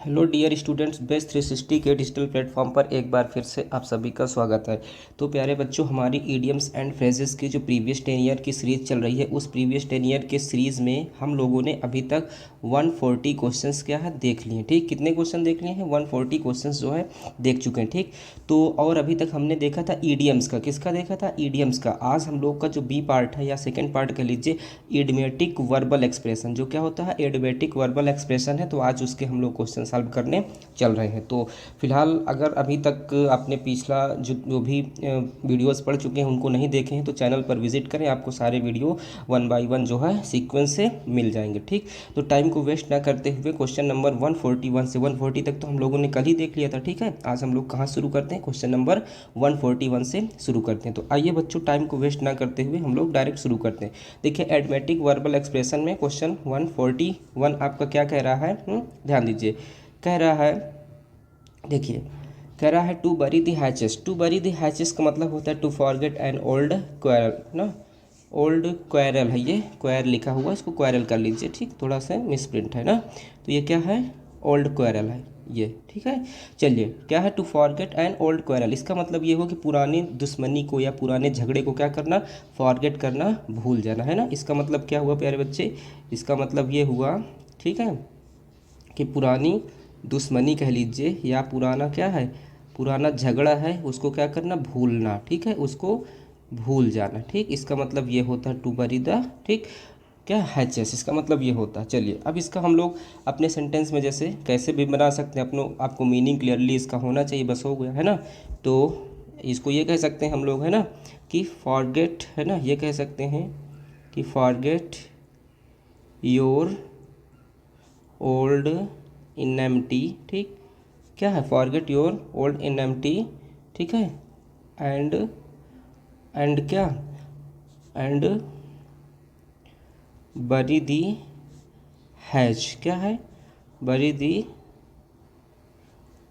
Hello dear students, best 360 के digital platform पर एक बार फिर से आप सभी का स्वागत है। तो प्यारे बच्चों, हमारी इडियम्स एंड फ्रेजेस की जो प्रीवियस 10 ईयर की सीरीज़ चल रही है, उस प्रीवियस 10 ईयर के सीरीज़ में हम लोगों ने अभी तक 140 क्वेश्चंस क्या है देख लिए। ठीक, कितने क्वेश्चन देख लिए हैं? 140 क्वेश्चंस जो है देख चुके हैं। ठीक, तो और अभी तक हमने देखा था ईडियम्स का। किसका देखा था? ईडियम्स का। आज हम लोग का जो बी पार्ट है या सेकेंड पार्ट कह लीजिए, इडियोमेटिक वर्बल एक्सप्रेशन। जो क्या होता है? इडियोमेटिक वर्बल एक्सप्रेशन है। तो आज उसके हम लोग क्वेश्चन सॉल्व करने चल रहे हैं। तो फिलहाल अगर अभी तक आपने पिछला जो भी वीडियोस पढ़ चुके हैं उनको नहीं देखे हैं तो चैनल पर विजिट करें, आपको सारे वीडियो 1 बाय 1 जो है सीक्वेंस से मिल जाएंगे। ठीक, तो टाइम को वेस्ट ना करते हुए क्वेश्चन नंबर 141 से 140 तक तो हम लोगों ने कल ही देख लिया था। ठीक है, आज हम लोग कहाँ शुरू करते हैं? क्वेश्चन नंबर 141 से शुरू करते हैं। तो आइए बच्चों, टाइम को वेस्ट ना करते हुए हम लोग डायरेक्ट शुरू करते हैं। देखिए, एडमेटिक वर्बल एक्सप्रेशन में क्वेश्चन 141 आपका क्या कह रहा है? ध्यान दीजिए। कह रहा है, देखिए, कह रहा है to bury the hatches. To bury the hatches का मतलब होता है to forget an old quarrel ना। ओल्ड क्वेरल है, ये क्वेर लिखा हुआ, इसको क्वेरल कर लीजिए। ठीक, थोड़ा सा मिसप्रिंट है ना, तो ये क्या है? ओल्ड क्वेरल है ये। ठीक है, चलिए, क्या है? To forget an old quarrel, इसका मतलब ये हो कि पुरानी दुश्मनी को या पुराने झगड़े को क्या करना? फॉरगेट करना, भूल जाना, है ना। इसका मतलब क्या हुआ प्यारे बच्चे? इसका मतलब ये हुआ, ठीक है, कि पुरानी दुश्मनी कह लीजिए या पुराना क्या है? पुराना झगड़ा है, उसको क्या करना? भूलना। ठीक है, उसको भूल जाना। ठीक, इसका मतलब ये होता है टू बरी द, ठीक, क्या हैचेस, इसका मतलब ये होता है। चलिए, अब इसका हम लोग अपने सेंटेंस में जैसे कैसे भी बना सकते हैं, अपनों आपको मीनिंग क्लियरली इसका होना चाहिए, बस हो गया, है ना। तो इसको ये कह सकते हैं हम लोग, है ना, कि फॉरगेट, है ना, ये कह सकते हैं कि फॉरगेट योर ओल्ड इनएम्प्टी। ठीक, क्या है? Forget your old enmity. ठीक है, एंड क्या? एंड बरी दी हैज। क्या है? बरी दी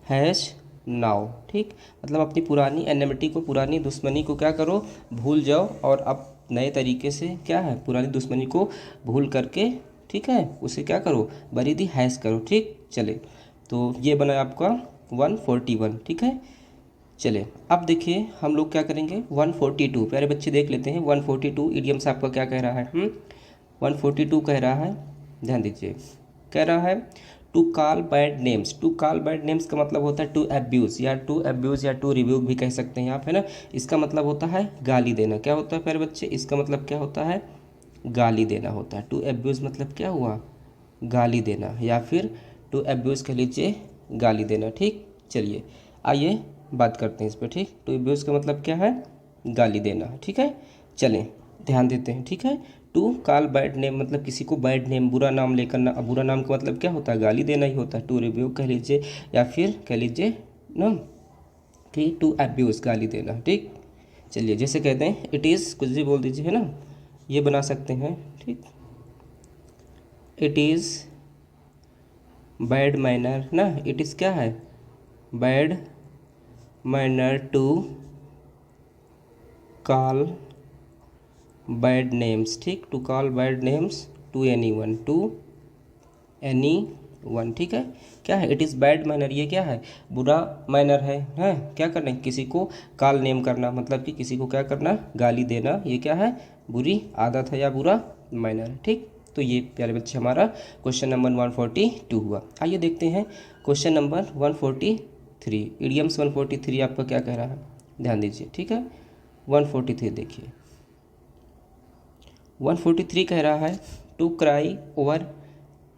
हैज नाउ। ठीक, मतलब अपनी पुरानी एनिमिटी को, पुरानी दुश्मनी को क्या करो? भूल जाओ, और अब नए तरीके से क्या है? पुरानी दुश्मनी को भूल करके, ठीक है, उसे क्या करो? बरी दी हैज करो। ठीक, चले, तो ये बना आपका 141। ठीक है, चले, अब देखिए हम लोग क्या करेंगे 142। प्यारे बच्चे देख लेते हैं 142 इडियम्स आपका क्या कह रहा है। 142 कह रहा है, ध्यान दीजिए, कह रहा है to call bad names. To call bad names का मतलब होता है टू एब्यूज़, या टू रिव्यू भी कह सकते हैं आप, है ना। इसका मतलब होता है गाली देना। क्या होता है प्यारे बच्चे? इसका मतलब क्या होता है? गाली देना होता है। टू एब्यूज़ मतलब क्या हुआ? गाली देना, या फिर टू एब्यूज़ कह लीजिए, गाली देना। ठीक, चलिए आइए बात करते हैं इस पर। ठीक, टू एब्यूज़ का मतलब क्या है? गाली देना। ठीक है, चलें ध्यान देते हैं। ठीक है, टू कॉल बैड नेम मतलब किसी को बैड नेम, बुरा नाम लेकर ना। बुरा नाम का मतलब क्या होता है? गाली देना ही होता है। टू रिव्यू कह लीजिए, या फिर कह लीजिए ना कि टू एब्यूज़, गाली देना। ठीक, चलिए, जैसे कहते हैं इट इज़, कुछ भी बोल दीजिए, है ना, ये बना सकते हैं। ठीक, इट इज़ बैड मैनर ना। इट इज़ क्या है? Bad manner to call bad names. ठीक, to call bad names to any one, to any one. ठीक है, क्या है? इट इज़ बैड मैनर, ये क्या है? बुरा मैनर है। क्या करना है? किसी को कॉल नेम करना, मतलब कि किसी को क्या करना? गाली देना। ये क्या है? बुरी आदत है या बुरा मैनर है। ठीक, तो ये प्यारे बच्चे हमारा क्वेश्चन नंबर 142 हुआ। आइए देखते हैं क्वेश्चन नंबर 143। इडियम्स 143 आपका क्या कह रहा है? ध्यान दीजिए। ठीक है, 143 देखिए, 143 कह रहा है to cry over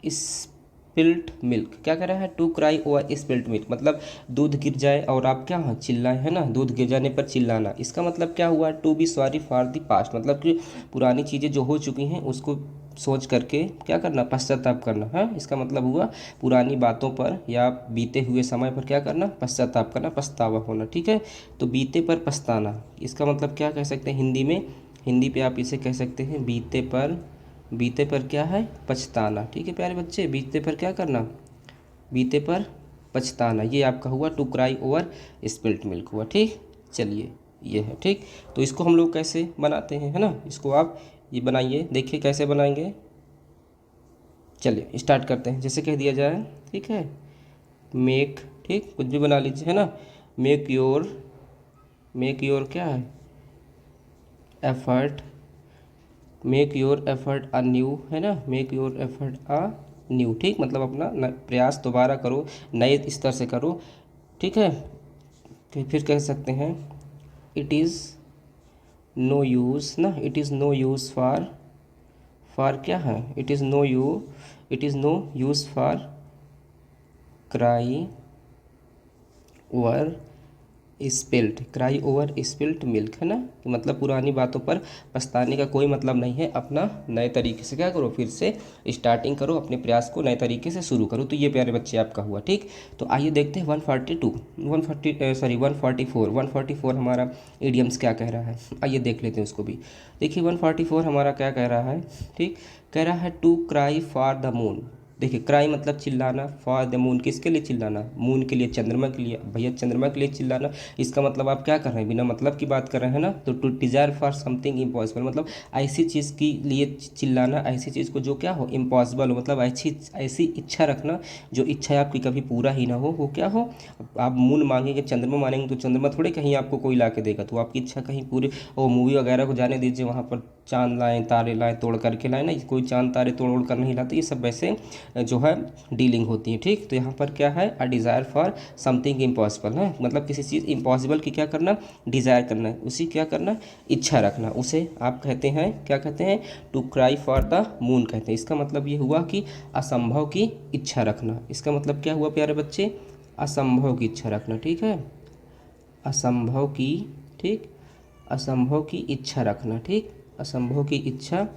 spilt milk. क्या कह रहा है? To cry over spilt milk मतलब दूध गिर जाए और आप क्या, हाँ, चिल्लाएं, है ना, दूध गिर जाने पर चिल्लाना। इसका मतलब क्या हुआ? To be sorry for the past, मतलब कि पुरानी चीज़ें जो हो चुकी हैं उसको सोच करके क्या करना? पश्चाताप करना। है, इसका मतलब हुआ पुरानी बातों पर या बीते हुए समय पर क्या करना? पश्चाताप करना, पछतावा होना। ठीक है, तो बीते पर पछताना, इसका मतलब क्या कह सकते हैं हिंदी में? हिंदी पे आप इसे कह सकते हैं बीते पर, बीते पर क्या है? पछताना। ठीक है प्यारे बच्चे, बीते पर क्या करना? बीते पर पछताना। ये आपका हुआ to cry over spilt milk हुआ। ठीक, चलिए, ये है। ठीक, तो इसको हम लोग कैसे बनाते हैं, है ना, इसको आप ये बनाइए, देखिए कैसे बनाएंगे। चलिए स्टार्ट करते हैं, जैसे कह दिया जाए। ठीक है, मेक, ठीक, कुछ भी बना लीजिए, है ना। मेक योर क्या है, effort, make your effort a new, है ना, make your effort a new, ठीक, मतलब अपना प्रयास दोबारा करो, नए स्तर से करो, ठीक है। फिर कह सकते हैं इट इज़ नो यूज़ ना, it is no use for क्या है, it is no use for cry over cry over spilt milk, है ना। कि मतलब पुरानी बातों पर पछताने का कोई मतलब नहीं है, अपना नए तरीके से क्या करो, फिर से स्टार्टिंग करो, अपने प्रयास को नए तरीके से शुरू करो। तो ये प्यारे बच्चे आपका हुआ, ठीक। तो आइए देखते हैं 144 हमारा इडियम्स क्या कह रहा है, आइए देख लेते हैं उसको भी। देखिए 144 हमारा क्या कह रहा है, ठीक, कह रहा है to cry for the moon. देखिए क्राई मतलब चिल्लाना, फॉर द मून किसके लिए चिल्लाना, मून के लिए, चंद्रमा के लिए, भैया चंद्रमा के लिए चिल्लाना। इसका मतलब आप क्या कर रहे हैं, बिना मतलब की बात कर रहे हैं ना। तो to desire for something impossible, मतलब ऐसी चीज़ के लिए चिल्लाना, ऐसी चीज़ को जो क्या हो, इम्पॉसिबल हो, मतलब ऐसी इच्छा रखना जो इच्छा आपकी कभी पूरा ही ना हो, वो क्या हो। आप मून मांगेंगे, चंद्रमा मांगेंगे, तो चंद्रमा थोड़े कहीं आपको कोई ला के देगा, तो आपकी इच्छा कहीं पूरी। और मूवी वगैरह को जाने दीजिए, वहाँ पर चांद लाएँ तारे लाएँ तोड़ करके लाएँ ना, कोई चांद तारे तोड़ उड़ कर नहीं लाते, ये सब वैसे जो है डीलिंग होती है, ठीक। तो यहाँ पर क्या है, अ डिज़ायर फॉर समथिंग इम्पॉसिबल है, मतलब किसी चीज़ इम्पॉसिबल की क्या करना, डिज़ायर करना, उसी क्या करना, इच्छा रखना, उसे आप कहते हैं, क्या कहते हैं, to cry for the moon कहते हैं। इसका मतलब ये हुआ कि असंभव की इच्छा रखना। इसका मतलब क्या हुआ प्यारे बच्चे, असंभव की इच्छा रखना, ठीक है, असंभव की, ठीक, असंभव की इच्छा रखना, ठीक, असंभव की इच्छा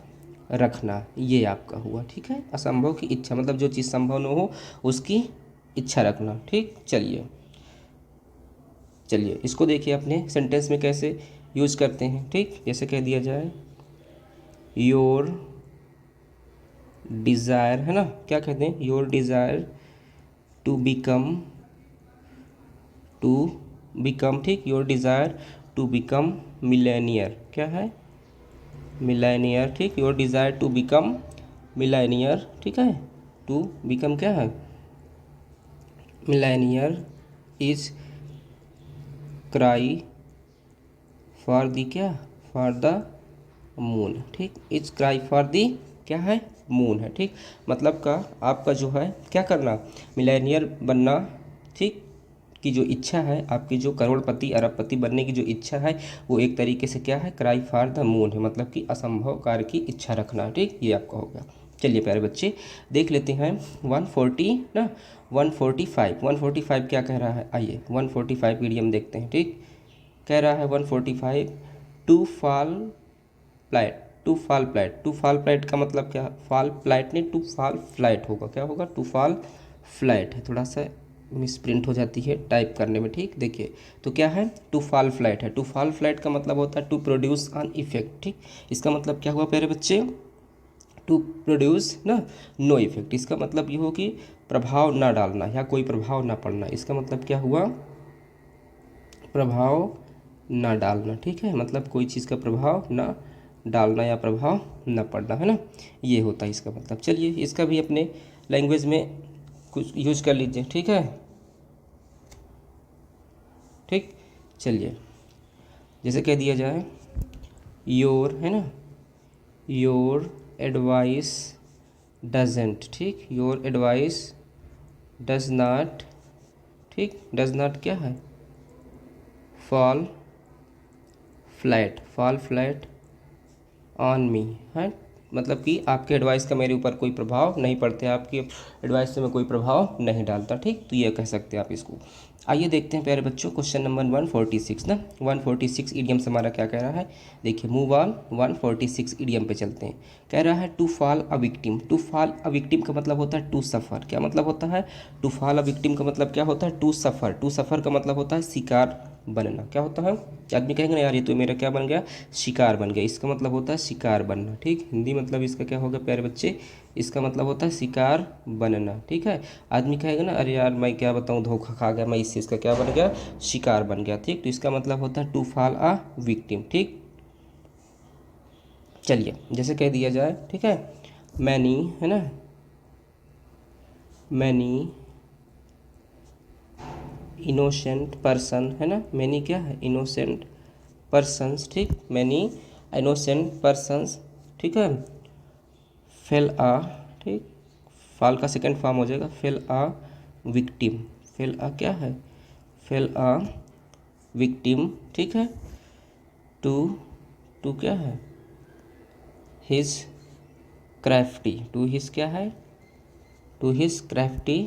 रखना, ये आपका हुआ, ठीक है। असंभव की इच्छा मतलब जो चीज़ संभव न हो उसकी इच्छा रखना, ठीक। चलिए इसको देखिए अपने सेंटेंस में कैसे यूज करते हैं, ठीक। जैसे कह दिया जाए योर डिज़ायर, है ना, क्या कहते हैं, your desire to become, to ठीक, your desire to become millionaire, क्या है, मिलेनियर, ठीक, your desire to become millionaire, ठीक है, टू बिकम क्या है, millionaire is cry for the क्या, फॉर द मून, ठीक, इज क्राई फॉर दी क्या है, मून है, ठीक। मतलब का आपका जो है क्या करना, मिलेनियर बनना, ठीक, की जो इच्छा है आपकी, जो करोड़पति अरबपति बनने की जो इच्छा है, वो एक तरीके से क्या है, क्राई फॉर द मून है, मतलब कि असंभव कार्य की इच्छा रखना, ठीक, ये आपका हो गया। चलिए प्यारे बच्चे देख लेते हैं 140 ना, 145 क्या कह रहा है, आइए 145 ईडियम देखते हैं, ठीक। कह रहा है 145 to fall flight, to fall flight का मतलब क्या, फॉल फ्लाइट नहीं, टू फॉल फ्लाइट होगा, क्या होगा, टू फॉल फ्लाइट है, थोड़ा सा मिस प्रिंट हो जाती है टाइप करने में, ठीक। देखिए तो क्या है, टू फॉल फ्लाइट है, टू फॉल फ्लाइट का मतलब होता है टू प्रोड्यूस ऑन इफेक्ट, ठीक। इसका मतलब क्या हुआ प्यारे बच्चे, टू प्रोड्यूस ना नो इफेक्ट, इसका मतलब ये हो कि प्रभाव ना डालना या कोई प्रभाव ना पड़ना, इसका मतलब क्या हुआ, प्रभाव ना डालना, ठीक है, मतलब कोई चीज़ का प्रभाव ना डालना या प्रभाव ना पड़ना, है ना, ये होता है इसका मतलब। चलिए इसका भी अपने लैंग्वेज में कुछ यूज कर लीजिए, ठीक है, ठीक। चलिए जैसे कह दिया जाए योर, है ना, योर एडवाइस डजेंट, ठीक, योर एडवाइस डज नॉट, ठीक, डज नॉट क्या है, फॉल फ्लैट ऑन मी, है, मतलब कि आपके एडवाइस का मेरे ऊपर कोई प्रभाव नहीं पड़ते, आपकी एडवाइस से मैं कोई प्रभाव नहीं डालता, ठीक। तो ये कह सकते हैं आप इसको। आइए देखते हैं प्यारे बच्चों क्वेश्चन नंबर 146 ना, 146 ईडियम्स हमारा क्या कह रहा है, देखिए मूव ऑन 146 ईडियम पे चलते हैं। कह रहा है to fall a victim, to fall a victim का मतलब होता है टू सफ़र, क्या मतलब होता है, टू फॉल अ विक्टिम का मतलब क्या होता है, टू सफ़र, टू सफ़र का मतलब होता है शिकार बनना, क्या होता है, आदमी कहेंगे ना यार ये तो मेरा क्या बन गया, शिकार बन गया, इसका मतलब होता है शिकार बनना, ठीक। हिंदी मतलब इसका क्या होगा प्यारे बच्चे, इसका मतलब होता है शिकार बनना, ठीक है। आदमी कहेगा ना अरे यार मैं क्या बताऊँ धोखा खा गया, मैं इस चीज़ का क्या बन गया, शिकार बन गया, ठीक। तो इसका मतलब होता है टू फॉल अ विक्टिम, ठीक। चलिए जैसे कह दिया जाए, ठीक है, मैनी, है ना, मैनी इनोसेंट पर्सन है ना, मैनी क्या है, इनोसेंट पर्सन्स, ठीक, मैनी इनोसेंट पर्सन्स, ठीक है, फेल आ, ठीक, फाल का सेकंड फॉर्म हो जाएगा फेल आ विक्टिम, फेल आ क्या है, फेल आ विक्टिम, ठीक है, टू टू क्या है, हिज क्राफ्टी, टू हिज क्या है, टू हिज क्राफ्टी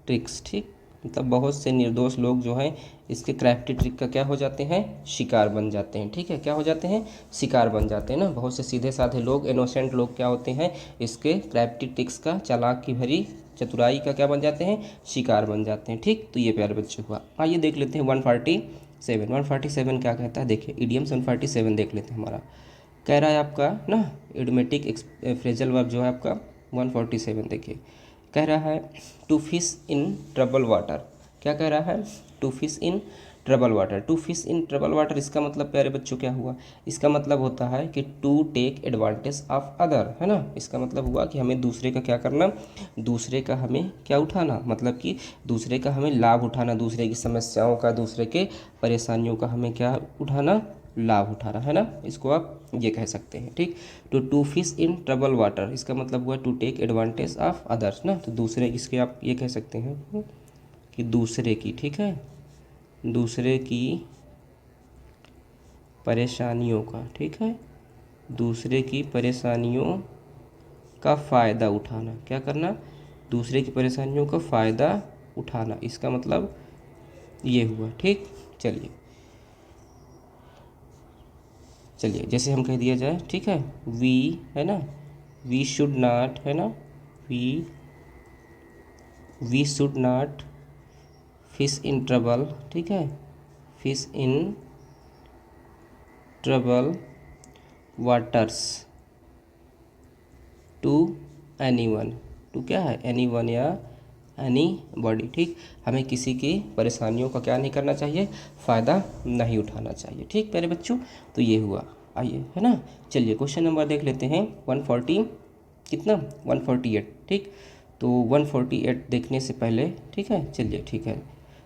ट्रिक्स, ठीक, मतलब बहुत से निर्दोष लोग जो हैं इसके क्राफ्टी ट्रिक का क्या हो जाते हैं, शिकार बन जाते हैं, ठीक है, क्या हो जाते हैं, शिकार बन जाते हैं ना। बहुत से सीधे साधे लोग, इनोसेंट लोग क्या होते हैं, इसके क्राफ्टी ट्रिक्स का, चालाक की भरी चतुराई का क्या बन जाते हैं, शिकार बन जाते हैं, ठीक। तो ये प्यारे बच्चों हुआ। आइए देख लेते हैं 147 क्या कहता है, देखिए इडियम्स 147 देख लेते हैं। हमारा कह रहा है आपका ना इडियोमेटिक फ्रेजल वर्ब जो है आपका 147, देखिए कह रहा है to fish in trouble water, क्या कह रहा है, to fish in trouble water, to fish in trouble water, इसका मतलब प्यारे बच्चों क्या हुआ, इसका मतलब होता है कि to take advantage of other, है ना, इसका मतलब हुआ कि हमें दूसरे का क्या करना, दूसरे का हमें क्या उठाना, मतलब कि दूसरे का हमें लाभ उठाना, दूसरे की समस्याओं का, दूसरे के परेशानियों का हमें क्या उठाना, लाभ उठाना, है ना, इसको आप ये कह सकते हैं, ठीक। तो to fish in trouble water, इसका मतलब हुआ to take advantage of others ना, तो दूसरे इसके आप ये कह सकते हैं कि दूसरे की, ठीक है, दूसरे की परेशानियों का, ठीक है, दूसरे की परेशानियों का फ़ायदा उठाना, क्या करना, दूसरे की परेशानियों का फ़ायदा उठाना, इसका मतलब ये हुआ, ठीक। चलिए चलिए जैसे हम कह दिया जाए, ठीक है, वी है ना, वी शुड नॉट, है ना, we should not fish in trouble, ठीक है, fish in trouble waters to any one, to क्या है, एनी वन या एनी बॉडी, ठीक, हमें किसी की परेशानियों का क्या नहीं करना चाहिए, फ़ायदा नहीं उठाना चाहिए, ठीक प्यारे बच्चों। तो ये हुआ। आइए, है ना, चलिए क्वेश्चन नंबर देख लेते हैं 140 कितना, 148, ठीक। तो 148 देखने से पहले, ठीक है, चलिए ठीक है,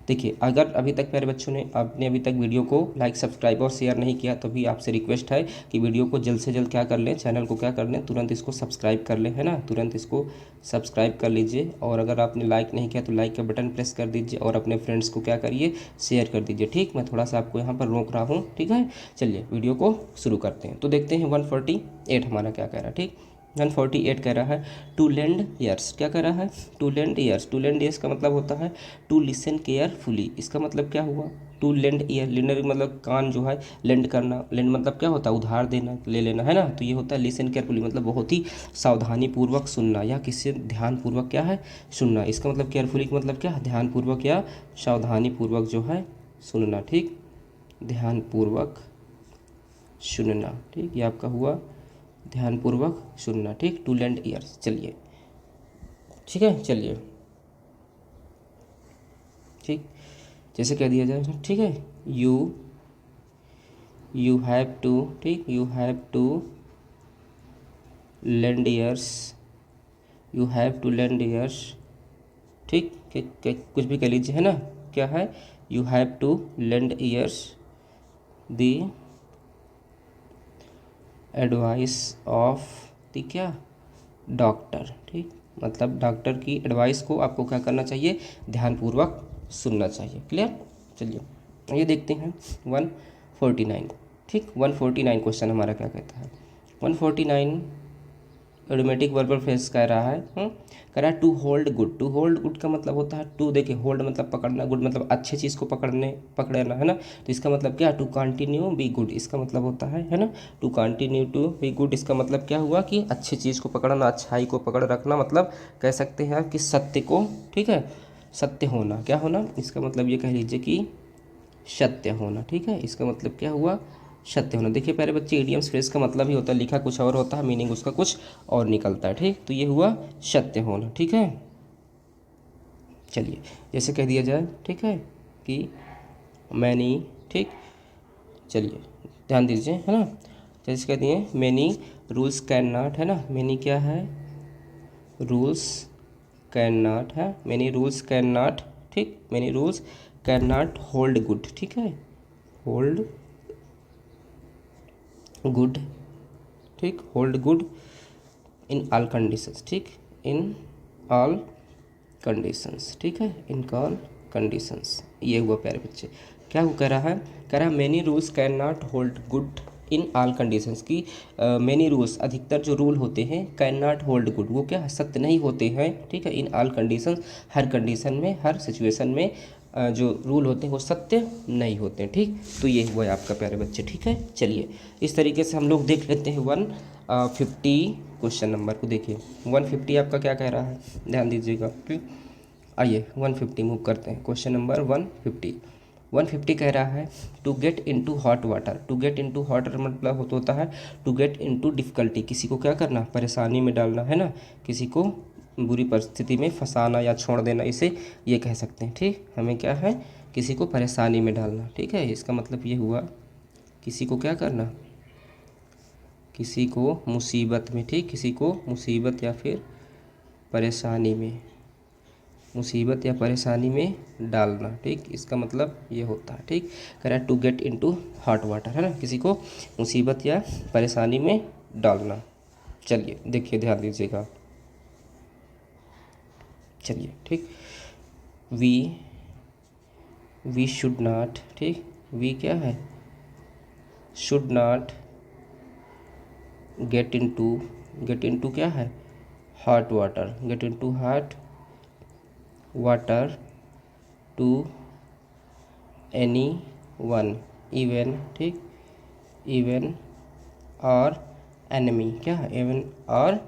देखिए अगर अभी तक प्यारे बच्चों ने आपने अभी तक वीडियो को लाइक सब्सक्राइब और शेयर नहीं किया तो भी आपसे रिक्वेस्ट है कि वीडियो को जल्द से जल्द क्या कर लें, चैनल को क्या कर लें, तुरंत इसको सब्सक्राइब कर लें, है ना, तुरंत इसको सब्सक्राइब कर लीजिए। और अगर आपने लाइक नहीं किया तो लाइक का बटन प्रेस कर दीजिए और अपने फ्रेंड्स को क्या करिए, शेयर कर दीजिए, ठीक। मैं थोड़ा सा आपको यहाँ पर रोक रहा हूँ, ठीक है। चलिए वीडियो को शुरू करते हैं। तो देखते हैं 148 हमारा क्या कह रहा है, ठीक। 148 कह रहा है टू लेंड ईयर्स, क्या कह रहा है, to lend ears, to lend ears का मतलब होता है टू लिसन केयरफुली, इसका मतलब क्या हुआ, टू लेंड ईयर, लेंडर मतलब कान जो है, लेंड करना, लेंड मतलब क्या होता है, उधार देना, ले लेना, है ना, तो ये होता है लिसन केयरफुली, मतलब बहुत ही सावधानी पूर्वक सुनना या किसी ध्यानपूर्वक क्या है, सुनना, इसका मतलब केयरफुली का मतलब क्या है, ध्यानपूर्वक या सावधानी पूर्वक जो है सुनना, ठीक, ध्यानपूर्वक सुनना, ठीक, ये आपका हुआ ध्यानपूर्वक सुनना, ठीक, टू लेंड ईयर्स। चलिए ठीक है, चलिए ठीक, जैसे कह दिया जाए, ठीक है, यू हैव टू, ठीक, you have to lend ears, you have to lend ears, ठीक, कुछ भी कह लीजिए, है ना, क्या है, you have to lend ears the advice of the क्या, डॉक्टर, ठीक, मतलब डॉक्टर की एडवाइस को आपको क्या करना चाहिए, ध्यानपूर्वक सुनना चाहिए, क्लियर। चलिए ये देखते हैं 149, ठीक, 149 क्वेश्चन हमारा क्या कहता है, 149 ऑटोमेटिक वर्बल फ्रेज कह रहा है, कह रहा है to hold good, to hold good का मतलब होता है टू, देखिए होल्ड मतलब पकड़ना, गुड मतलब अच्छे चीज़ को पकड़ना, है ना, तो इसका मतलब क्या, टू कंटिन्यू बी गुड, इसका मतलब होता है ना, to continue to be good, इसका मतलब क्या हुआ कि अच्छी चीज़ को पकड़ना, अच्छाई को पकड़ रखना, मतलब कह सकते हैं आप कि सत्य को, ठीक है, सत्य होना, क्या होना, इसका मतलब ये कह लीजिए कि सत्य होना, ठीक है, इसका मतलब क्या हुआ, सत्य होना। देखिए प्यारे बच्चे इडियम्स फ्रेज का मतलब ही होता है, लिखा कुछ और होता है, मीनिंग उसका कुछ और निकलता है, ठीक, तो ये हुआ सत्य होना, ठीक है। चलिए जैसे कह दिया जाए, ठीक है, कि मैनी, ठीक, चलिए ध्यान दीजिए, है ना, जैसे कह दिए मैनी रूल्स कैन नॉट, है ना, मैनी क्या है, रूल्स कैन नॉट है, मैनी रूल्स कैन नॉट, ठीक, many rules can not hold good, ठीक है, होल्ड गुड, ठीक, hold good in all conditions, ठीक, इन ऑल कंडीशंस, ठीक है, इन ऑल कंडीशंस। ये हुआ प्यारे बच्चे, क्या वो कह रहा है, कह रहा है many rules can not hold good in all conditions की, मेनी रूल्स अधिकतर जो रूल होते हैं कैन नॉट होल्ड गुड, वो क्या सत्य नहीं होते हैं, ठीक है, in all conditions, her condition में, हर सिचुएशन में जो रूल होते हैं वो सत्य नहीं होते हैं, ठीक। तो ये हुआ है आपका प्यारे बच्चे, ठीक है। चलिए इस तरीके से हम लोग देख लेते हैं 150 क्वेश्चन नंबर को। देखिए 150 आपका क्या कह रहा है, ध्यान दीजिएगा, ठीक। आइए 150 मूव करते हैं, क्वेश्चन नंबर 150। 150 कह रहा है to get into hot water, to get into hot water मतलब होता है टू गेट इनटू डिफ़िकल्टी, किसी को क्या करना, परेशानी में डालना, है ना, किसी को बुरी परिस्थिति में फंसाना या छोड़ देना, इसे ये कह सकते हैं, ठीक। हमें क्या है, किसी को परेशानी में डालना, ठीक है, इसका मतलब ये हुआ किसी को क्या करना, किसी को मुसीबत में, ठीक, किसी को मुसीबत या फिर परेशानी में, मुसीबत या परेशानी में डालना, ठीक, इसका मतलब ये होता है, ठीक। कह रहा है to get into hot water, है ना, किसी को मुसीबत या परेशानी में डालना। चलिए देखिए ध्यान दीजिएगा, चलिए, ठीक, वी शुड नॉट, ठीक, वी क्या है, शुड नॉट गेट इनटू क्या है, hot water, get into hot water to any one, even, ठीक, इवन और एनिमी, क्या है, इवन और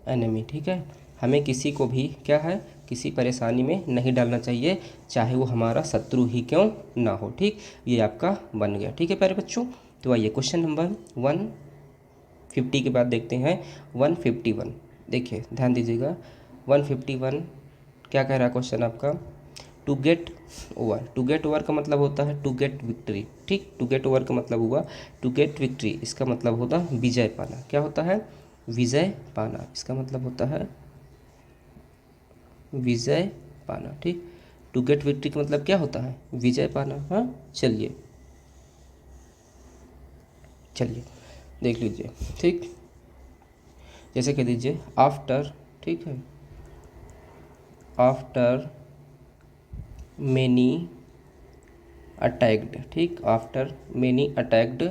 एनिमी, ठीक है, हमें किसी को भी क्या है, किसी परेशानी में नहीं डालना चाहिए, चाहे वो हमारा शत्रु ही क्यों ना हो, ठीक। ये आपका बन गया, ठीक है प्यारे बच्चों। तो आइए क्वेश्चन नंबर 150 के बाद देखते हैं 151। देखिए ध्यान दीजिएगा 151 क्या कह रहा है क्वेश्चन आपका, to get over, to get over का मतलब होता है टू गेट विक्ट्री, ठीक, टू गेट ओवर का मतलब हुआ टू गेट विक्ट्री, इसका मतलब होता है विजय पाना, क्या होता है, विजय पाना, इसका मतलब होता है विजय पाना, ठीक, टू गेट विक्ट्री का मतलब क्या होता है, विजय पाना। हाँ चलिए चलिए देख लीजिए, ठीक, जैसे कह दीजिए आफ्टर, ठीक है, आफ्टर मैनी अटैक्ड, ठीक, आफ्टर मैनी अटैक्ड,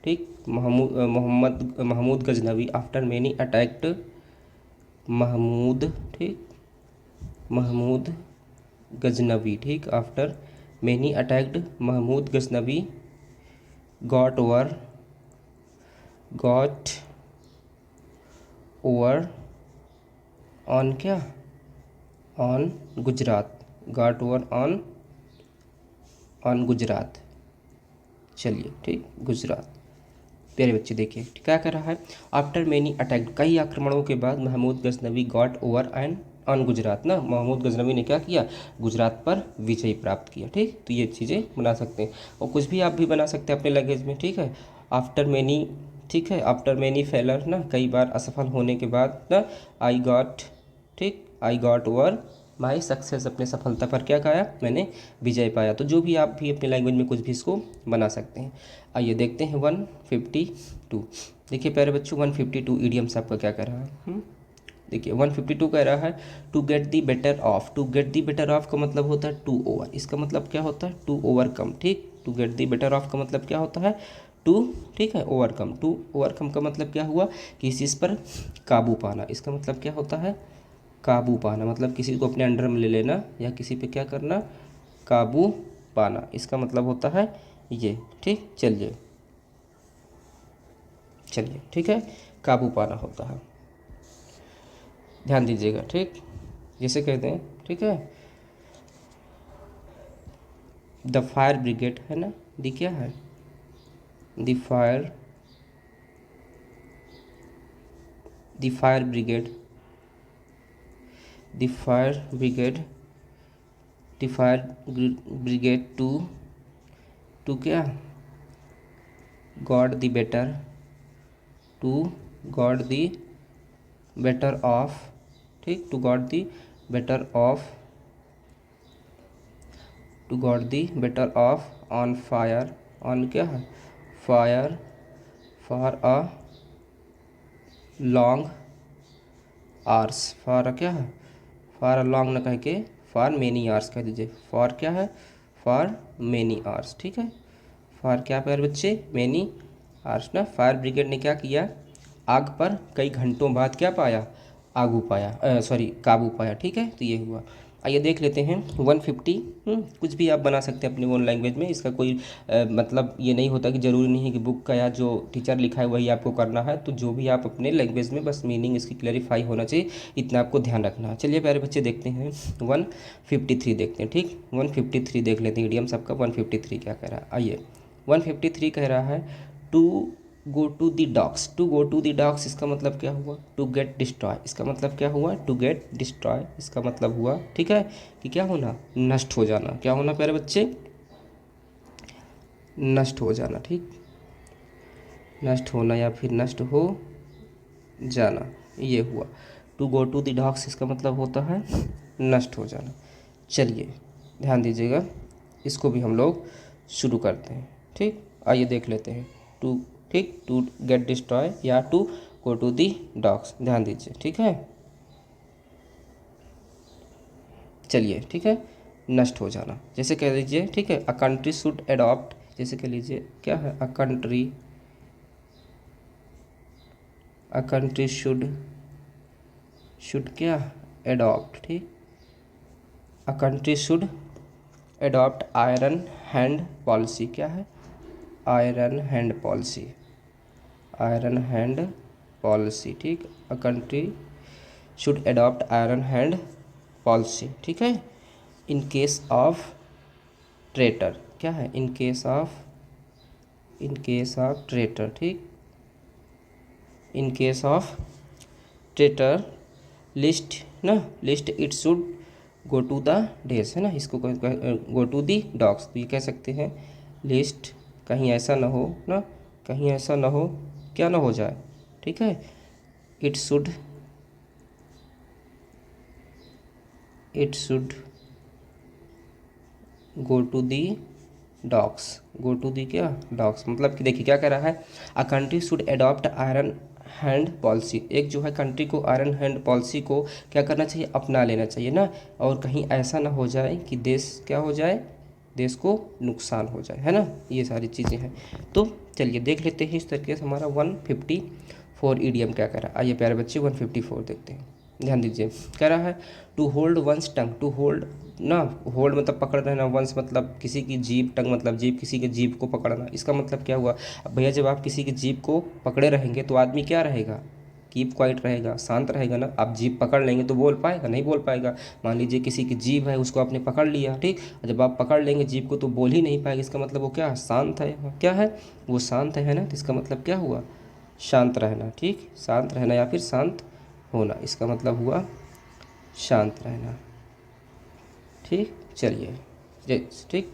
ठीक, Mahmud Ghaznavi, after many attacked Mahmud, ठीक, महमूद गजनवी, ठीक, after many attacked Mahmud Ghaznavi got over on क्या, on Gujarat, got over on Gujarat. चलिए ठीक, गुजरात। प्यारे बच्चे देखिए क्या कर रहा है, आफ्टर मैनी अटैक, कई आक्रमणों के बाद Mahmud Ghaznavi got over and on Gujarat, ना महमूद गजनवी ने क्या किया, गुजरात पर विजय प्राप्त किया, ठीक। तो ये चीज़ें बना सकते हैं और कुछ भी आप भी बना सकते हैं अपने लैंग्वेज में, ठीक है। आफ्टर मैनी, ठीक है, आफ्टर मैनी फेलर, ना कई बार असफल होने के बाद, ना आई गॉट, ठीक, I got over my success, अपने सफलता पर क्या कहा, मैंने विजय पाया। तो जो भी आप भी अपनी लैंग्वेज में कुछ भी इसको बना सकते हैं। आइए देखते हैं 152। देखिए प्यारे बच्चों 152 ईडियम्स आपका क्या कह रहा है। देखिए 152 कह रहा है to get the better off, to get the better of का मतलब होता है टू ओवर, इसका मतलब क्या होता है टू ओवरकम, ठीक। To get the better of का मतलब क्या होता है टू, ठीक है, ओवरकम। टू ओवरकम का मतलब क्या हुआ, किसी चीज़ पर काबू पाना, इसका मतलब क्या होता है काबू पाना, मतलब किसी को अपने अंडर में ले लेना या किसी पे क्या करना, काबू पाना, इसका मतलब होता है ये, ठीक। चलिए चलिए ठीक है, काबू पाना होता है, ध्यान दीजिएगा, ठीक। जैसे कहते हैं, ठीक है, द फायर ब्रिगेड, है ना, दी क्या है, the fire brigade, the fire brigade, the fire brigade to क्या, got the better, to got the better off, ठीक, to got the better off to got the better off on fire, on क्या है, fire for a long hours, for क्या है, for a long न कह के for many hours कह दीजिए, फॉर क्या है, फॉर मेनी आर्स, ठीक है। फॉर क्या प्यारे बच्चे, मेनी आर्स ना। फायर ब्रिगेड ने क्या किया, आग पर कई घंटों बाद क्या पाया, आगू पाया, सॉरी काबू पाया, ठीक है। तो ये हुआ। आइए देख लेते हैं 150। कुछ भी आप बना सकते हैं अपनी ओन लैंग्वेज में, इसका कोई मतलब ये नहीं होता कि ज़रूरी नहीं है कि बुक का या जो टीचर लिखा है वही आपको करना है। तो जो भी आप अपने लैंग्वेज में, बस मीनिंग इसकी क्लैरिफाई होना चाहिए, इतना आपको ध्यान रखना है। चलिए प्यारे बच्चे देखते हैं 153 देखते हैं, ठीक। 153 देख लेते हैं, इडियम सबका 153 क्या कह रहा है। आइए 153 कह रहा है to go to the dogs. To go to the dogs इसका मतलब क्या हुआ, टू गेट डिस्ट्रॉय, इसका मतलब क्या हुआ, टू गेट डिस्ट्रॉय इसका मतलब हुआ, ठीक है, कि क्या होना, नष्ट हो जाना। क्या होना प्यारे बच्चे, नष्ट हो जाना, ठीक, नष्ट होना या फिर नष्ट हो जाना, ये हुआ। To go to the dogs इसका मतलब होता है नष्ट हो जाना। चलिए ध्यान दीजिएगा, इसको भी हम लोग शुरू करते हैं, ठीक। आइए देख लेते हैं टू, ठीक, टू गेट डिस्ट्रॉय या to go to the dogs, ध्यान दीजिए, ठीक है। चलिए ठीक है, नष्ट हो जाना, जैसे कह लीजिए, ठीक है, अ कंट्री शुड एडॉप्ट, जैसे कह लीजिए क्या है, अ कंट्री शुड क्या, एडॉप्ट, ठीक, a country should adopt iron hand policy, क्या है, iron hand policy, iron hand policy, ठीक। A country should adopt iron hand policy, ठीक है। इन केस ऑफ ट्रेटर, क्या है, इन केस ऑफ ट्रेटर, ठीक, in case of traitor list ना, list it should go to the days, है ना, इसको गो टू दी डॉग्स, तो ये कह सकते हैं लिस्ट, कहीं ऐसा ना हो ना, कहीं ऐसा ना हो, क्या ना हो जाए, ठीक है, it should go to the dogs, go to the क्या, डॉग्स, मतलब कि देखिए क्या कह रहा है, a country should adopt iron hand policy, एक जो है कंट्री को आयरन हैंड पॉलिसी को क्या करना चाहिए, अपना लेना चाहिए ना, और कहीं ऐसा ना हो जाए कि देश क्या हो जाए, देश को नुकसान हो जाए, है ना, ये सारी चीज़ें हैं। तो चलिए देख लेते हैं इस तरीके से हमारा 154 ईडीएम क्या कह रहा है। आइए प्यारे बच्चे 154 देखते हैं, ध्यान दीजिए। कह रहा है to hold one's tongue, to hold ना, होल्ड मतलब पकड़ रहना, वंस मतलब किसी की जीभ, टंग मतलब जीभ, किसी के जीभ को पकड़ना, इसका मतलब क्या हुआ, अब भैया जब आप किसी की जीभ को पकड़े रहेंगे तो आदमी क्या रहेगा, कीप क्वाइट रहेगा, शांत रहेगा ना। आप जीभ पकड़ लेंगे तो बोल पाएगा, नहीं बोल पाएगा। मान लीजिए किसी की जीभ है, उसको आपने पकड़ लिया, ठीक, जब आप पकड़ लेंगे जीभ को तो बोल ही नहीं पाएगा, इसका मतलब वो क्या है, शांत है, क्या है, वो शांत है ना, तो इसका मतलब क्या हुआ, शांत रहना, ठीक, शांत रहना या फिर शांत होना, इसका मतलब हुआ शांत रहना, ठीक। चलिए ठीक,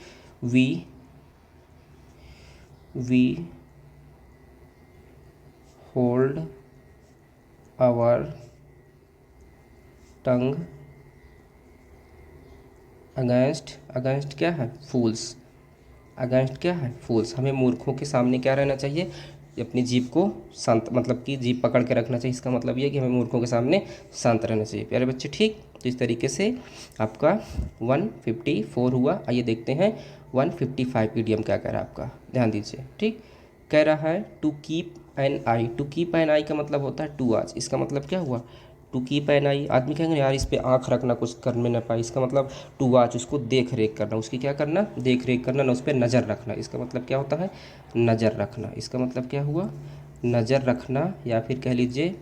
we hold our tongue against क्या है, फूल्स, अगेंस्ट क्या है, फूल्स, हमें मूर्खों के सामने क्या रहना चाहिए, अपनी जीभ को शांत, मतलब कि जीभ पकड़ के रखना चाहिए, इसका मतलब ये है कि हमें मूर्खों के सामने शांत रहना चाहिए प्यारे बच्चे, ठीक। तो इस तरीके से आपका 154 हुआ। आइए देखते हैं 155 ईडीएम क्या कह रहा है आपका, ध्यान दीजिए, ठीक। कह रहा है to keep an eye, to keep an eye का मतलब होता है टू वॉच, इसका मतलब क्या हुआ, टू कीप एन आई, आदमी कहेंगे यार इस पे आँख रखना, कुछ कर में ना पाए, इसका मतलब टू वॉच, उसको देख रेख करना, उसकी क्या करना, देख रेख करना ना, उस पर नज़र रखना, इसका मतलब क्या होता है, नज़र रखना, इसका मतलब क्या हुआ, नज़र रखना या फिर कह लीजिए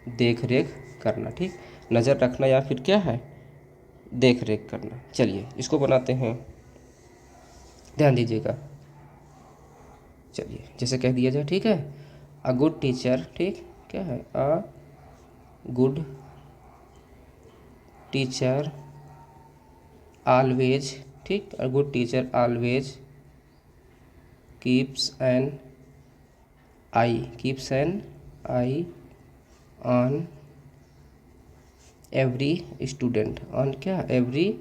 देख रेख करना, ठीक, नज़र रखना या फिर क्या है, देख रेख करना। चलिए इसको बनाते हैं, ध्यान दीजिएगा। चलिए जैसे कह दिया जाए, ठीक है, अ गुड टीचर, ठीक, क्या है, अ गुड टीचर ऑलवेज, ठीक, a good teacher always keeps an eye on every student, on क्या, एवरी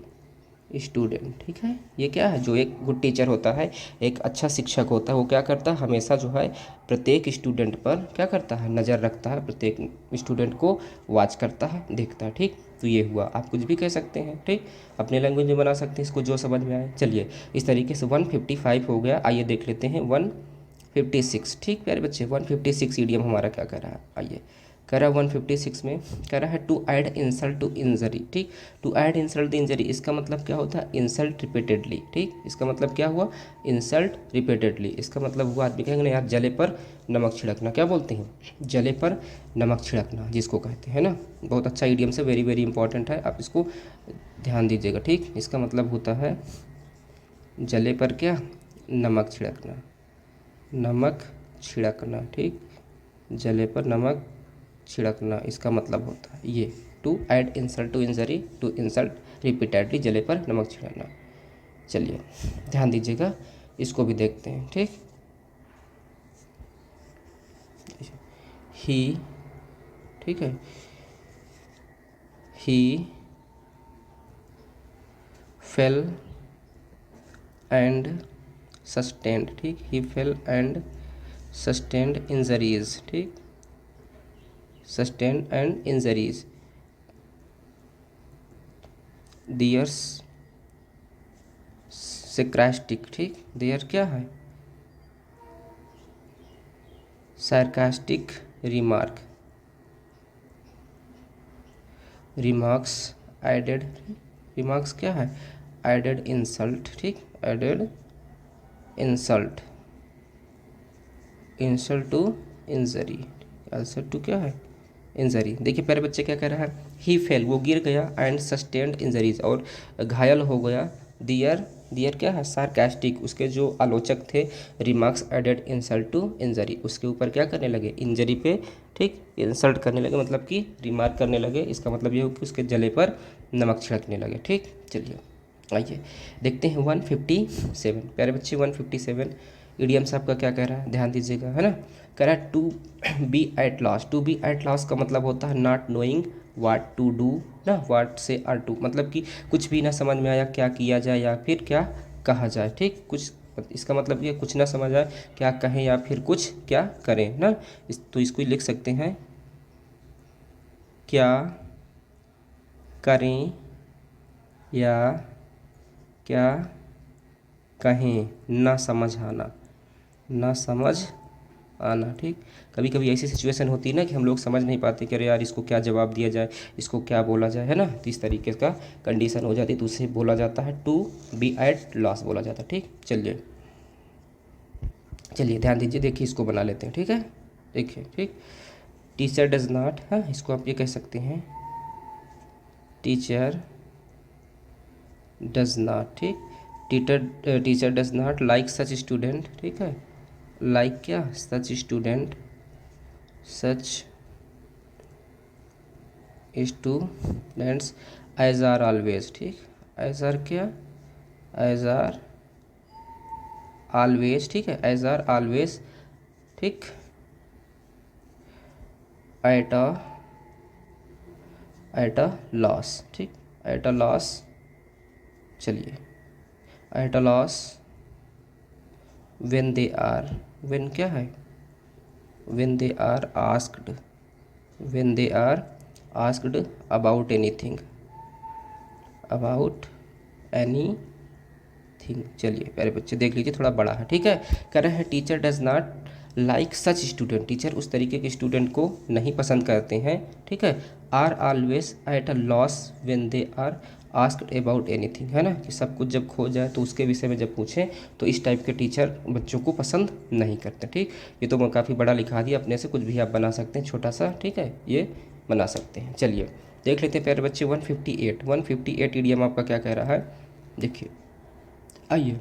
स्टूडेंट, ठीक है। ये क्या है, जो एक गुड टीचर होता है, एक अच्छा शिक्षक होता है, वो क्या करता है, हमेशा जो है प्रत्येक स्टूडेंट पर क्या करता है, नज़र रखता है, प्रत्येक स्टूडेंट को वॉच करता है, देखता है, ठीक। तो ये हुआ, आप कुछ भी कह सकते हैं, ठीक, अपने लैंग्वेज में बना सकते हैं इसको, जो समझ में आए। चलिए, इस तरीके से 155 हो गया। आइए देख लेते हैं 156, ठीक प्यारे बच्चे। 156 ईडियम हमारा क्या कर रहा है, आइए कह रहा है 156 में कह रहा है to add insult to injury, ठीक। To add insult to injury, इसका मतलब क्या होता है, इंसल्ट रिपीटेडली, ठीक। इसका मतलब क्या हुआ, इंसल्ट रिपीटेडली। इसका मतलब हुआ, आदमी कहेंगे ना यार, जले पर नमक छिड़कना, क्या बोलते हैं, जले पर नमक छिड़कना जिसको कहते हैं ना। बहुत अच्छा ईडियम से, वेरी वेरी इंपॉर्टेंट है, आप इसको ध्यान दीजिएगा, ठीक। इसका मतलब होता है जले पर क्या, नमक छिड़कना, नमक छिड़कना, ठीक। जले पर नमक छिड़कना, इसका मतलब होता है ये, to add insult to injury, to insult repeatedly, जले पर नमक छिड़कना। चलिए ध्यान दीजिएगा, इसको भी देखते हैं, ठीक। ही, ठीक है, ही फेल एंड सस्टेंड, ठीक। ही फेल एंड सस्टेंड इंजरीज, ठीक, sustained and injuries theirs sarcastic, ठीक। देयर क्या है, sarcastic remark, remarks added, remarks क्या है, added insult, ठीक, added insult, insult to injury, insult to क्या है, इंजरी। देखिए प्यारे बच्चे क्या कह रहा है, ही फेल, वो गिर गया, एंड सस्टेंड इंजरीज, और घायल हो गया, दियर, दियर क्या है, सार्कास्टिक, उसके जो आलोचक थे, remarks added insult to injury, उसके ऊपर क्या करने लगे, इंजरी पे, ठीक, इंसल्ट करने लगे, मतलब कि रिमार्क करने लगे। इसका मतलब ये हो कि उसके जले पर नमक छिड़कने लगे, ठीक। चलिए आइए देखते हैं 157, प्यारे बच्चे 157 ईडियम्स आपका क्या कह रहा है, ध्यान दीजिएगा, है ना। कह रहा है to be at loss, to be at loss का मतलब होता है not knowing what to do ना, व्हाट से आर टू, मतलब कि कुछ भी ना समझ में आया क्या किया जाए या फिर क्या कहा जाए, ठीक। कुछ, इसका मतलब ये कुछ ना समझ आए क्या कहें या फिर कुछ क्या करें ना। तो इसको लिख सकते हैं, क्या करें या क्या कहें, ना समझ आना, ना समझ आना, ठीक। कभी कभी ऐसी सिचुएशन होती है ना कि हम लोग समझ नहीं पाते कि अरे यार इसको क्या जवाब दिया जाए, इसको क्या बोला जाए, है ना। तो इस तरीके का कंडीशन हो जाती है, तो उसे बोला जाता है टू बी एट लॉस बोला जाता है, ठीक। चलिए चलिए ध्यान दीजिए, देखिए इसको बना लेते हैं, ठीक है। देखिए, ठीक, टीचर डज नॉट, हाँ इसको आप ये कह सकते हैं, टीचर डज नॉट, ठीक। Teacher does not like such student, ठीक है, लाइक क्या, such student, such students as are always, ठीक, एज आर क्या, एज आर ऑलवेज, ठीक है, एज आर ऑलवेज, ठीक, एट अ लॉस, ठीक, एट अ लॉस। चलिए, at a loss when they are, when क्या है, when they are asked, when they are asked about anything, about anything. चलिए प्यारे बच्चे देख लीजिए, थोड़ा बड़ा है, ठीक है। कह रहे हैं teacher does not like such student, teacher उस तरीके के स्टूडेंट को नहीं पसंद करते हैं, ठीक है। Are always at a loss when they are asked about anything, है ना, कि सब कुछ जब खो जाए तो उसके विषय में जब पूछें तो इस टाइप के टीचर बच्चों को पसंद नहीं करते, ठीक। ये तो मैं काफ़ी बड़ा लिखा दिया, अपने से कुछ भी आप बना सकते हैं छोटा सा, ठीक है, ये बना सकते हैं। चलिए देख लेते हैं प्यारे बच्चे 158 ईडियम आपका क्या कह रहा है, देखिए आइए।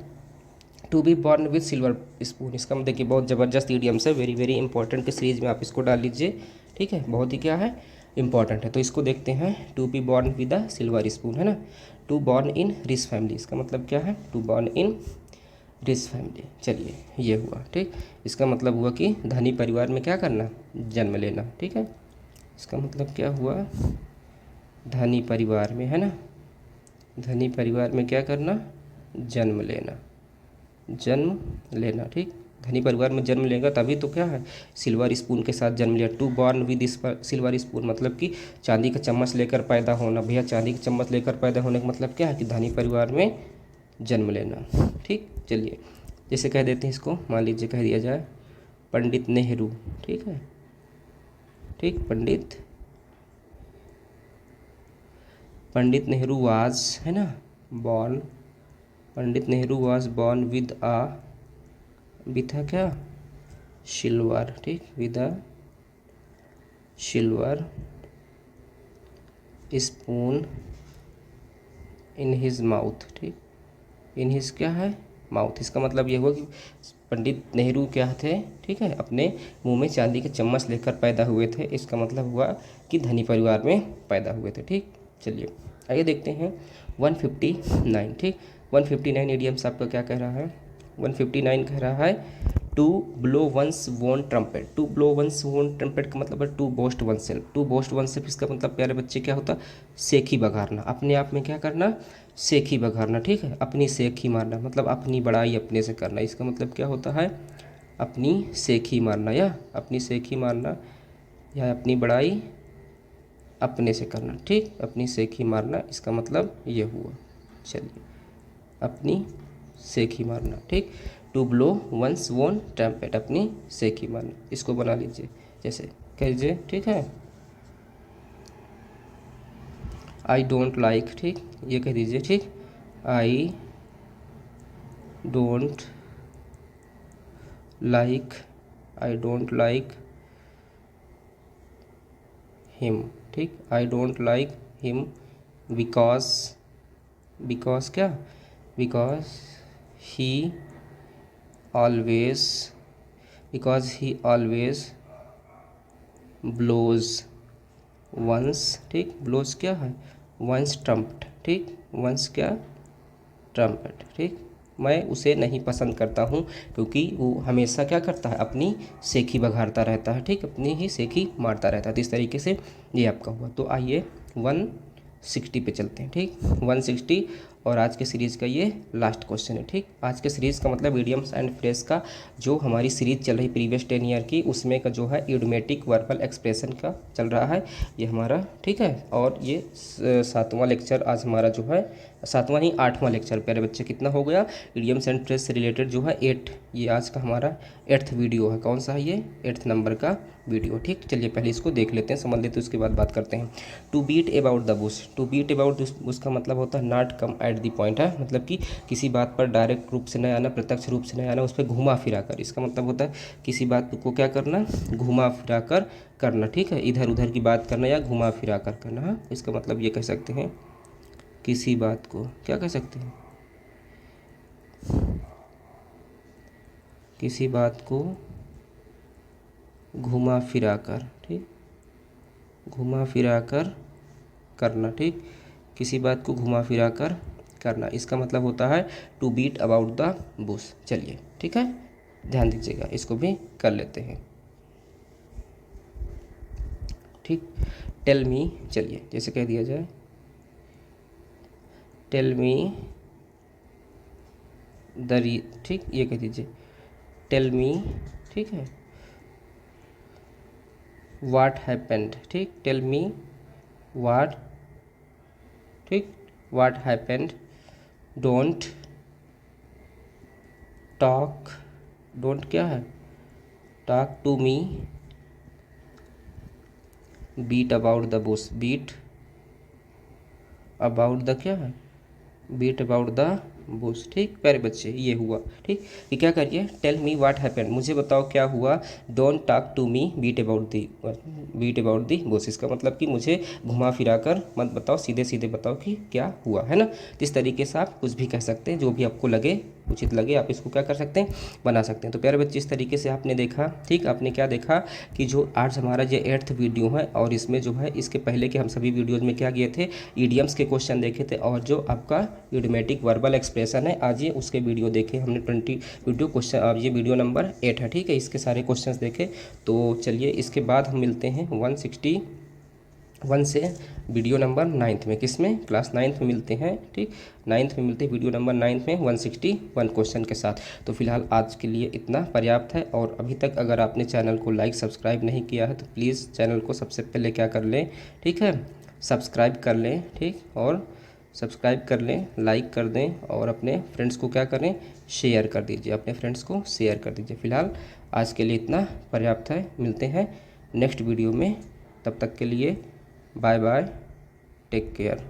To be born with silver spoon, इसका मतलब देखिए बहुत ज़बरदस्त ईडियम है, वेरी वेरी इंपॉर्टेंट के सीरीज में आप इसको डाल लीजिए, ठीक है, बहुत ही क्या है, इंपॉर्टेंट है। तो इसको देखते हैं, to be born with a silver spoon, है ना। To born in rich family, इसका मतलब क्या है, to born in rich family. चलिए ये हुआ, ठीक। इसका मतलब हुआ कि धनी परिवार में क्या करना, जन्म लेना, ठीक है। इसका मतलब क्या हुआ, धनी परिवार में, है ना, धनी परिवार में क्या करना, जन्म लेना, जन्म लेना। ठीक, धनी परिवार में जन्म लेगा तभी तो क्या है, सिल्वर स्पून के साथ जन्म लिया। To born with silver spoon मतलब कि चांदी का चम्मच लेकर पैदा होना। भैया चांदी का चम्मच लेकर पैदा होने का मतलब क्या है कि धनी परिवार में जन्म लेना। ठीक, चलिए जैसे कह देते हैं इसको, मान लीजिए कह दिया जाए पंडित नेहरू। ठीक है, ठीक, पंडित नेहरू वाज, है ना, born, Pandit Nehru was born with क्या, सिल्वर। ठीक, with a silver spoon in his mouth. ठीक, इन हिज क्या है, माउथ। इसका मतलब ये हुआ कि पंडित नेहरू क्या थे, ठीक है, अपने मुंह में चांदी के चम्मच लेकर पैदा हुए थे। इसका मतलब हुआ कि धनी परिवार में पैदा हुए थे। ठीक, चलिए आइए देखते हैं 159। ठीक, 159 इडियम्स आपका क्या कह रहा है, 159 कह रहा है to blow one's own trumpet. To blow one's own trumpet का मतलब है to boast oneself. To boast oneself इसका मतलब प्यारे बच्चे क्या होता, सेखी बघारना, अपने आप में क्या करना, सेखी बघारना। ठीक है, अपनी सेखी मारना मतलब अपनी बड़ाई अपने से करना। इसका मतलब क्या होता है, अपनी सेखी मारना, या अपनी सेखी मारना, या अपनी बड़ाई अपने से करना। ठीक, अपनी सेखी मारना इसका मतलब ये हुआ। चलिए, अपनी सेखी मारना। ठीक, to blow one's own trumpet, अपनी सेखी मारना। इसको बना लीजिए, जैसे कह लीजिए। ठीक है, आई डोंट लाइक। ठीक, ये कह दीजिए। ठीक, I don't like, I don't like him. ठीक, I don't like him because, because क्या, because he always, because he always blows one's. ठीक, ब्लोज क्या है, वंस ट्रम्पेट। ठीक, वंस क्या, ट्रम्पेट। ठीक, मैं उसे नहीं पसंद करता हूँ क्योंकि वो हमेशा क्या करता है, अपनी सेखी बघारता रहता है। ठीक, अपनी ही सेखी मारता रहता है। तो इस तरीके से ये आपका हुआ। तो आइए 160 पे चलते हैं। ठीक, 160 और आज के सीरीज़ का ये लास्ट क्वेश्चन है। ठीक, आज के सीरीज़ का मतलब इडियम्स एंड फ्रेज का जो हमारी सीरीज़ चल रही प्रीवियस 10 ईयर की, उसमें का जो है इडियोमेटिक वर्बल एक्सप्रेशन का चल रहा है ये हमारा। ठीक है, और ये 7वां लेक्चर आज हमारा जो है, 7वां नहीं 8वां लेक्चर प्यारे बच्चे। कितना हो गया, इडियम्स एंड फ्रेज से रिलेटेड जो है 8, ये आज का हमारा 8th वीडियो है। कौन सा है ये, 8th नंबर का वीडियो। ठीक, चलिए पहले इसको देख लेते हैं, समझ लेते हैं, उसके बाद बात करते हैं। To beat about the bush. To beat about उसका मतलब होता है not come at the point, है मतलब कि किसी बात पर डायरेक्ट रूप से नहीं आना, प्रत्यक्ष रूप से नहीं आना, उस पर घुमा फिरा कर। इसका मतलब होता है किसी बात को क्या करना, घुमा फिरा कर करना। ठीक है, इधर उधर की बात करना या घुमा फिरा कर करना। हाँ, इसका मतलब ये कह सकते हैं, किसी बात को क्या कह सकते हैं, किसी बात को घुमा फिरा कर। ठीक, घुमा फिरा कर करना। ठीक, किसी बात को घुमा फिरा कर करना, इसका मतलब होता है to beat about the bush. चलिए ठीक है, ध्यान दीजिएगा, इसको भी कर लेते हैं। ठीक, टेल मी, चलिए जैसे कह दिया जाए टेल मी ठीक, ये कह दीजिए टेल मी। ठीक है, व्हाट हैपेंड। ठीक, टेल मी व्हाट, ठीक, what happened. Don't talk, don't क्या है, talk to me, beat about the bush, beat about the क्या है, बीट अबाउट द बुश। ठीक प्यारे बच्चे, ये हुआ। ठीक, कि क्या करिए, टेल मी व्हाट हैपेंड, मुझे बताओ क्या हुआ। Don't talk to me, beat about the bush, इसका मतलब कि मुझे घुमा फिरा कर मत बताओ, सीधे सीधे बताओ कि क्या हुआ, है ना। इस तरीके से आप कुछ भी कह सकते हैं, जो भी आपको लगे, उचित लगे, आप इसको क्या कर सकते हैं, बना सकते हैं। तो प्यारे बच्चे, इस तरीके से आपने देखा। ठीक, आपने क्या देखा कि जो आज हमारा ये 8th वीडियो है, और इसमें जो है इसके पहले के हम सभी वीडियोज़ में क्या किए थे, ईडियम्स के क्वेश्चन देखे थे, और जो आपका इडियोमेटिक वर्बल एक्सप्रेशन है, आज ये उसके वीडियो देखे हमने 20 वीडियो क्वेश्चन। अब ये वीडियो नंबर 8 है। ठीक है, इसके सारे क्वेश्चंस देखे। तो चलिए इसके बाद हम मिलते हैं 161 से वीडियो नंबर 9th में, किस में, क्लास 9th में मिलते हैं। ठीक, 9th में मिलते हैं वीडियो नंबर 9th में 161 क्वेश्चन के साथ। तो फिलहाल आज के लिए इतना पर्याप्त है। और अभी तक अगर आपने चैनल को लाइक सब्सक्राइब नहीं किया है तो प्लीज़ चैनल को सबसे पहले क्या कर लें, ठीक है, सब्सक्राइब कर लें। ठीक, और सब्सक्राइब कर लें, लाइक कर दें और अपने फ्रेंड्स को क्या करें, शेयर कर दीजिए, अपने फ्रेंड्स को शेयर कर दीजिए। फिलहाल आज के लिए इतना पर्याप्त है। मिलते हैं नेक्स्ट वीडियो में, तब तक के लिए बाय बाय, टेक केयर।